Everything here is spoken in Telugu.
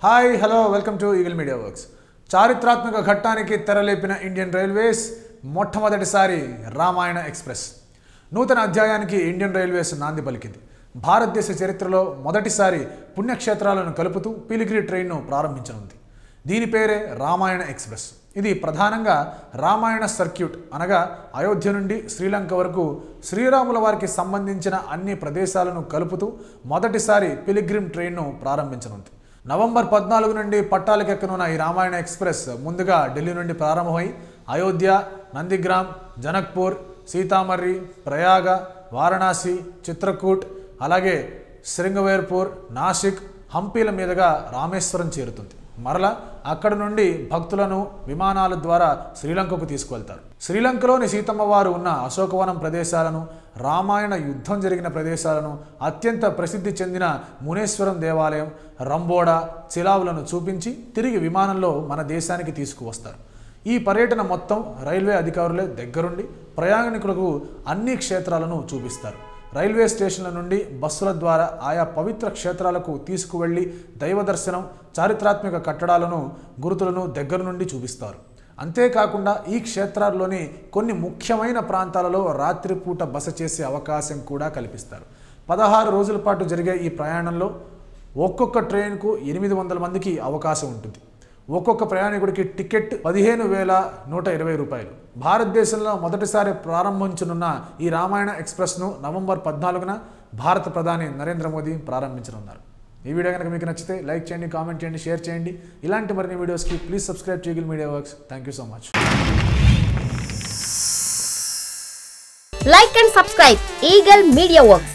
Hi hello welcome to eagle media works. చారిత్రాత్మక ఘట్టానికి తెరలేపిన ఇండియన్ రైల్వేస్ మొట్టమొదటిసారి రామాయణ ఎక్స్ప్రెస్. నూతన అధ్యాయానికి ఇండియన్ రైల్వేస్ నాంది పలికింది. భారతదేశ చరిత్రలో మొదటిసారి పుణ్యక్షేత్రాలను కలుపుతూ పిలిగ్రీ ట్రైన్ను ప్రారంభించనుంది. దీని పేరే రామాయణ ఎక్స్ప్రెస్. ఇది ప్రధానంగా రామాయణ సర్క్యూట్ అనగా అయోధ్య నుండి శ్రీలంక వరకు శ్రీరాముల వారికి సంబంధించిన అన్ని ప్రదేశాలను కలుపుతూ మొదటిసారి పిలిగ్రిమ్ ట్రైన్ను ప్రారంభించనుంది. నవంబర్ 14 నుండి పట్టాలకెక్కనున్న ఈ రామాయణ ఎక్స్ప్రెస్ ముందుగా ఢిల్లీ నుండి ప్రారంభమై అయోధ్య, నందిగ్రామ్, జనక్పూర్, సీతామర్రి, ప్రయాగ, వారణాసి, చిత్రకూట్, అలాగే శృంగవేర్పూర్, నాసిక్, హంపీల మీదుగా రామేశ్వరం చేరుతుంది. మరలా అక్కడ నుండి భక్తులను విమానాల ద్వారా శ్రీలంకకు తీసుకువెళ్తారు. శ్రీలంకలోని సీతమ్మ వారు ఉన్న అశోకవనం ప్రదేశాలను, రామాయణ యుద్ధం జరిగిన ప్రదేశాలను, అత్యంత ప్రసిద్ధి చెందిన మునేశ్వరం దేవాలయం, రంబోడా, చిలావులను చూపించి తిరిగి విమానంలో మన దేశానికి తీసుకువస్తారు. ఈ పర్యటన మొత్తం రైల్వే అధికారులే దగ్గరుండి ప్రయాణికులకు అన్ని క్షేత్రాలను చూపిస్తారు. రైల్వే స్టేషన్ల నుండి బస్సుల ద్వారా ఆయా పవిత్ర క్షేత్రాలకు తీసుకువెళ్లి దైవ దర్శనం, చారిత్రాత్మక కట్టడాలను, గుర్తులను దగ్గర నుండి చూపిస్తారు. అంతేకాకుండా ఈ క్షేత్రాల్లోని కొన్ని ముఖ్యమైన ప్రాంతాలలో రాత్రిపూట బస చేసే అవకాశం కూడా కల్పిస్తారు. 16 రోజుల పాటు జరిగే ఈ ప్రయాణంలో ఒక్కొక్క ట్రైన్కు 800 మందికి అవకాశం ఉంటుంది. ఒక్కొక్క ప్రయాణికుడికి టికెట్ 15,120 రూపాయలు. భారతదేశంలో మొదటిసారి ప్రారంభించనున్న ఈ రామాయణ ఎక్స్ప్రెస్ను నవంబర్ 14న భారత ప్రధాని నరేంద్ర మోదీ ప్రారంభించనున్నారు. ఈ వీడియో కనుక మీకు నచ్చితే లైక్ చేయండి, కామెంట్ చేయండి, షేర్ చేయండి. ఇలాంటి మరిన్ని వీడియోస్కి please subscribe to eagle media works. Thank you so much. Like and subscribe Eagle Media Works.